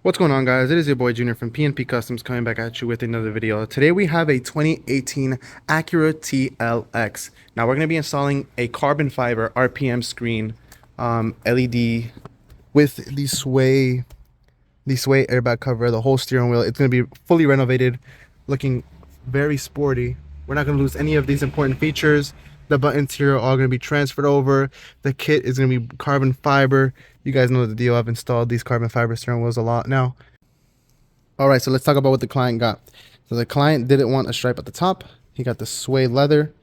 What's going on, guys? It is your boy Junior from PNP Customs coming back at you with another video. Today we have a 2018 Acura TLX. Now we're going to be installing a carbon fiber RPM screen LED with the sway airbag cover, the whole steering wheel. It's going to be fully renovated, looking very sporty. We're not going to lose any of these important features. The buttons here are all going to be transferred over. The kit is going to be carbon fiber. You guys know the deal. I've installed these carbon fiber steering wheels a lot now. All right, so let's talk about what the client got. So the client didn't want a stripe at the top. He got the sway leather,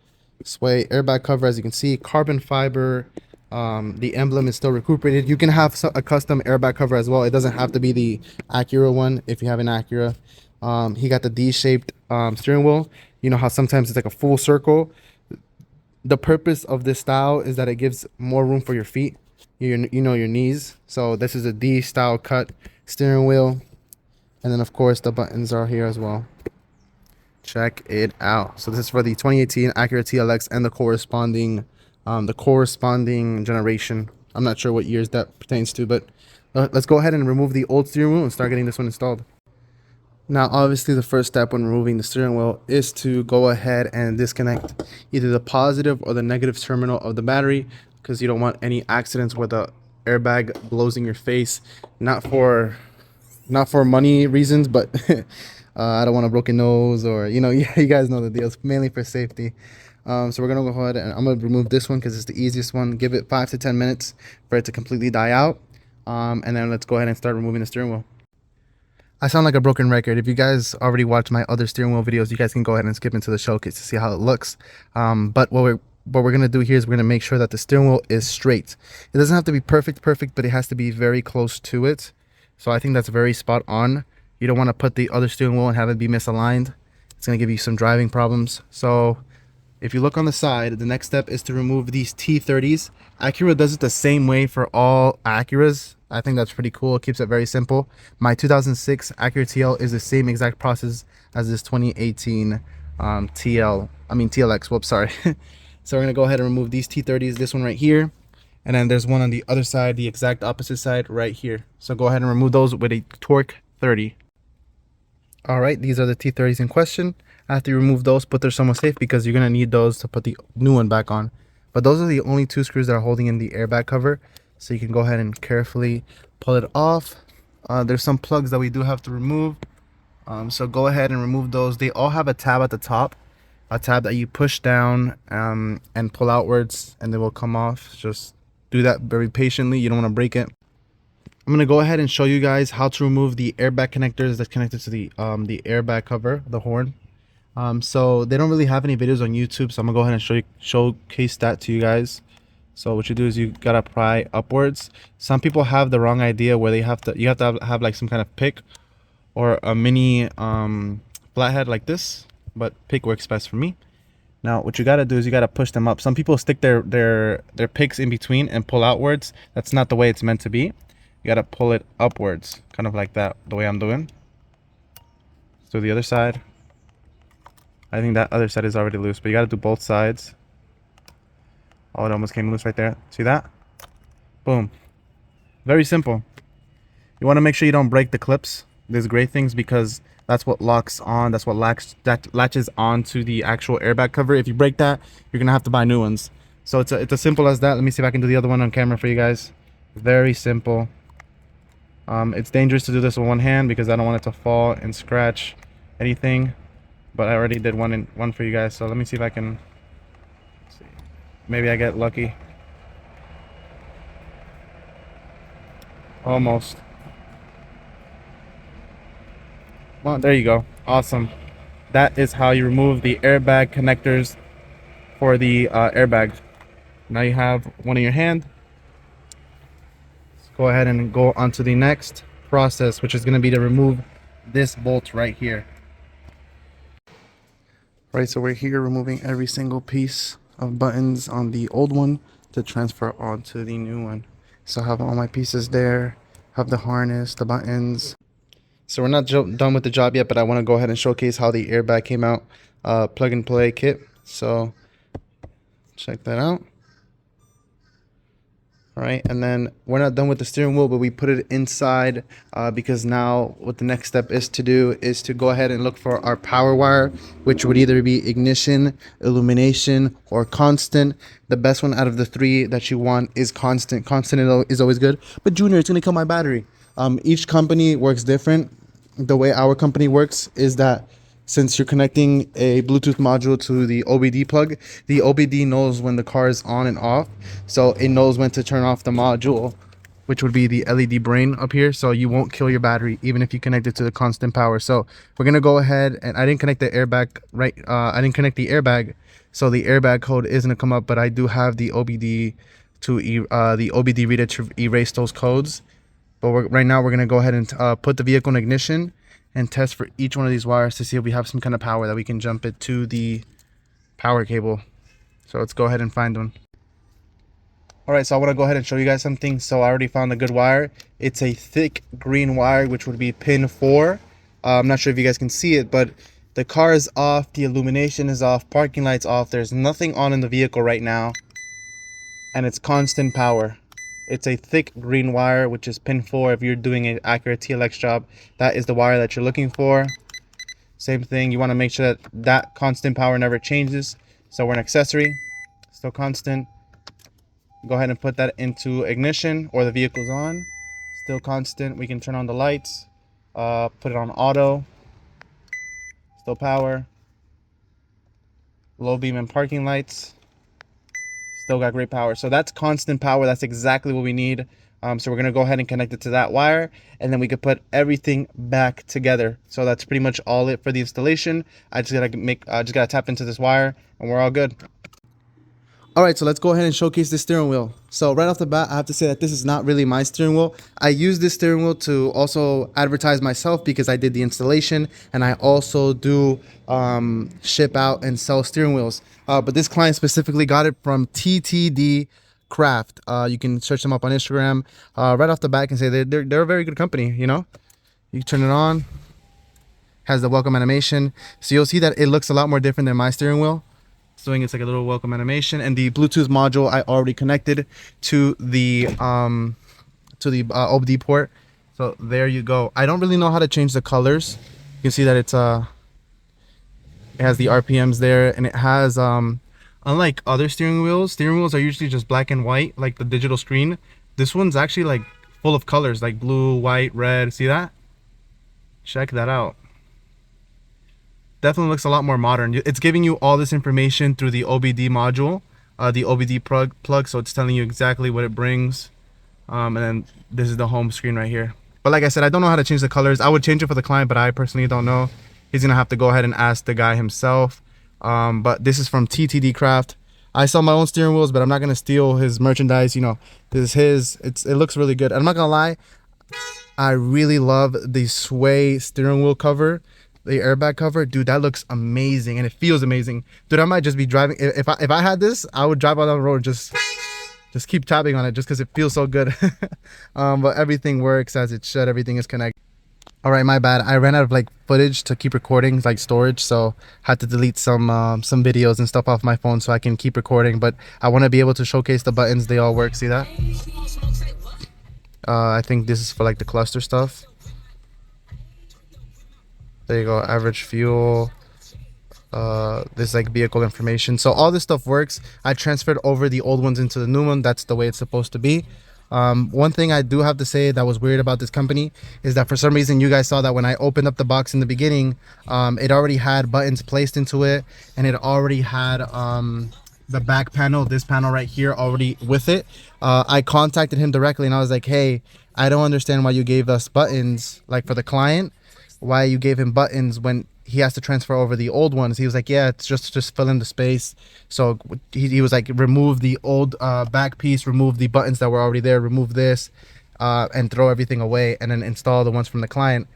sway airbag cover, as you can see, carbon fiber. The emblem is still recuperated. You can have a custom airbag cover as well. It doesn't have to be the Acura one if you have an Acura. He got the D-shaped steering wheel. You know how sometimes it's like a full circle. The purpose of this style is that it gives more room for your feet, your knees. So this is a D style cut steering wheel, and then of course the buttons are here as well. Check it out. So this is for the 2018 Acura TLX and the corresponding generation. I'm not sure what years that pertains to, but let's go ahead and remove the old steering wheel and start getting this one installed. Now, obviously, the first step when removing the steering wheel is to go ahead and disconnect either the positive or the negative terminal of the battery, because you don't want any accidents where the airbag blows in your face. Not for money reasons, but I don't want a broken nose, or you guys know the deal. It's mainly for safety. So we're gonna go ahead and I'm gonna remove this one because it's the easiest one. Give it 5 to 10 minutes for it to completely die out, and then let's go ahead and start removing the steering wheel. I sound like a broken record. If you guys already watched my other steering wheel videos, you guys can go ahead and skip into the showcase to see how it looks. But what we're gonna do here is we're gonna make sure that the steering wheel is straight. It doesn't have to be perfect, but it has to be very close to it. So I think that's very spot on. You don't want to put the other steering wheel and have it be misaligned. It's gonna give you some driving problems. So if you look on the side, the next step is to remove these T30s. Acura does it the same way for all Acuras. I think that's pretty cool. It keeps it very simple. My 2006 Acura TL is the same exact process as this 2018 TLX. Whoops, sorry. So we're gonna go ahead and remove these T30s. This one right here, and then there's one on the other side, the exact opposite side right here. So go ahead and remove those with a torque 30. All right, these are the T30s in question. After you remove those, put them somewhere safe because you're gonna need those to put the new one back on. But those are the only two screws that are holding in the airbag cover. So you can go ahead and carefully pull it off. There's some plugs that we do have to remove. So go ahead and remove those. They all have a tab at the top, a tab that you push down and pull outwards, and they will come off. Just do that very patiently. You don't want to break it. I'm gonna go ahead and show you guys how to remove the airbag connectors that's connected to the airbag cover, the horn. So they don't really have any videos on YouTube, so I'm gonna go ahead and showcase that to you guys. So what you do is you gotta pry upwards. Some people have the wrong idea where you have to have like some kind of pick or a mini flathead like this, but pick works best for me. Now what you gotta do is you gotta push them up. Some people stick their picks in between and pull outwards. That's not the way it's meant to be. You gotta pull it upwards, kind of like that, the way I'm doing. Let's do the other side. I think that other side is already loose, but you gotta do both sides. Oh, it almost came loose right there. See that? Boom. Very simple. You want to make sure you don't break the clips. There's great things because that's what locks on. That's what latches onto the actual airbag cover. If you break that, you're gonna have to buy new ones. So it's as simple as that. Let me see if I can do the other one on camera for you guys. Very simple. It's dangerous to do this with one hand because I don't want it to fall and scratch anything. But I already did one for you guys. So let me see if I can. Maybe I get lucky. Almost. Well, there you go. Awesome. That is how you remove the airbag connectors for the airbag. Now you have one in your hand. Let's go ahead and go on to the next process, which is going to be to remove this bolt right here. Right, so we're here removing every single piece of buttons on the old one to transfer onto the new one. So I have all my pieces there, have the harness, the buttons. So we're not done with the job yet, but I want to go ahead and showcase how the airbag came out, plug and play kit. So check that out. All right, and then we're not done with the steering wheel, but we put it inside because now what the next step is to do is to go ahead and look for our power wire, which would either be ignition, illumination, or constant. The best one out of the three that you want is constant. Constant is always good. But Junior, it's gonna kill my battery. Each company works different. The way our company works is that since you're connecting a Bluetooth module to the OBD plug, the OBD knows when the car is on and off. So it knows when to turn off the module, which would be the LED brain up here. So you won't kill your battery, even if you connect it to the constant power. So we're going to go ahead, and I didn't connect the airbag, right? I didn't connect the airbag. So the airbag code isn't going to come up, but I do have the OBD the OBD reader to erase those codes. But right now we're going to go ahead and put the vehicle in ignition and test for each one of these wires to see if we have some kind of power that we can jump it to the power cable. So let's go ahead and find one. All right, so I want to go ahead and show you guys something. So I already found a good wire. It's a thick green wire, which would be pin 4. I'm not sure if you guys can see it, but the car is off, the illumination is off, parking lights off. There's nothing on in the vehicle right now, and it's constant power. It's a thick green wire, which is pin 4. If you're doing an Acura TLX job, that is the wire that you're looking for. Same thing, you want to make sure that that constant power never changes. So we're an accessory, still constant. Go ahead and put that into ignition, or the vehicle's on, still constant. We can turn on the lights, put it on auto, still power. Low beam and parking lights, still got great power. So that's constant power. That's exactly what we need. So we're gonna go ahead and connect it to that wire, and then we could put everything back together. So that's pretty much all it for the installation. I just gotta tap into this wire, and we're all good. All right, so let's go ahead and showcase the steering wheel. So right off the bat, I have to say that this is not really my steering wheel. I use this steering wheel to also advertise myself because I did the installation, and I also do ship out and sell steering wheels. But this client specifically got it from TTD Craft. You can search them up on Instagram. Right off the bat, I can say they're a very good company. You know, you turn it on, has the welcome animation, so you'll see that it looks a lot more different than my steering wheel. Doing it's like a little welcome animation, and the Bluetooth module I already connected to the OBD port. So there you go. I don't really know how to change the colors. You can see that it has the RPMs there, and it has unlike other steering wheels are usually just black and white, like the digital screen. This one's actually like full of colors, like blue, white, red. See that? Check that out. Definitely looks a lot more modern. It's giving you all this information through the OBD module, the OBD plug, so it's telling you exactly what it brings. And then this is the home screen right here. But like I said, I don't know how to change the colors. I would change it for the client, but I personally don't know. He's gonna have to go ahead and ask the guy himself. But this is from TTD Craft. I sell my own steering wheels, but I'm not gonna steal his merchandise. You know, this is his. It looks really good. I'm not gonna lie, I really love the sway steering wheel cover. The airbag cover, dude, that looks amazing, and it feels amazing, dude. I might just be driving, if I had this, I would drive out on the road, just keep tapping on it, just because it feels so good. But everything works as it should. Everything is connected. All right, my bad, I ran out of like footage to keep recording, like storage, so had to delete some videos and stuff off my phone so I can keep recording. But I want to be able to showcase the buttons. They all work. See that? I think this is for like the cluster stuff. There you go, average fuel, this like vehicle information. So all this stuff works. I transferred over the old ones into the new one. That's the way it's supposed to be. One thing I do have to say that was weird about this company is that for some reason you guys saw that when I opened up the box in the beginning, it already had buttons placed into it, and it already had the back panel, this panel right here, already with it. I contacted him directly and I was like, hey, I don't understand why you gave us buttons, like for the client, why you gave him buttons when he has to transfer over the old ones. He was like, yeah, it's just fill in the space. So he was like, remove the old back piece, remove the buttons that were already there, remove this, and throw everything away, and then install the ones from the client.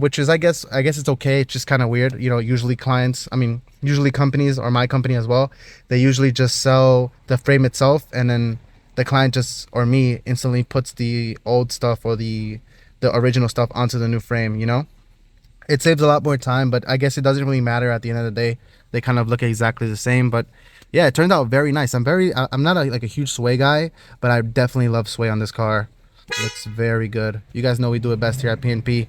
Which is, I guess it's okay. It's just kind of weird, you know. Usually clients, I mean, usually companies, or my company as well, they usually just sell the frame itself, and then the client just, or me, instantly puts the old stuff or the original stuff onto the new frame, you know. It saves a lot more time, but I guess it doesn't really matter at the end of the day. They kind of look exactly the same. But Yeah, it turned out very nice. I'm not like a huge sway guy, but I definitely love sway on this car. It looks very good. You guys know we do it best here at PNP.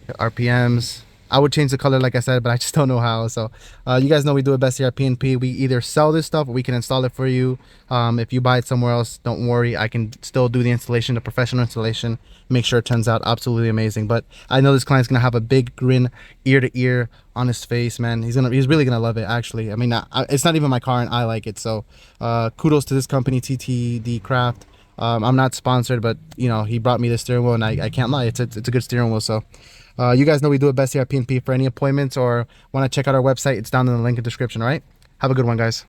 RPMs. I would change the color like I said, but I just don't know how. So you guys know we do it best here at PNP. We either sell this stuff or we can install it for you. If you buy it somewhere else, don't worry. I can still do the installation, the professional installation. Make sure it turns out absolutely amazing. But I know this client's gonna have a big grin ear to ear on his face, man. He's really gonna love it, actually. I mean, it's not even my car and I like it. So kudos to this company, TTD Craft. I'm not sponsored, but you know, he brought me this steering wheel and I can't lie, it's a good steering wheel. So you guys know we do it best here at PNP. For any appointments or want to check out our website, it's down in the link in the description. All right, have a good one, guys.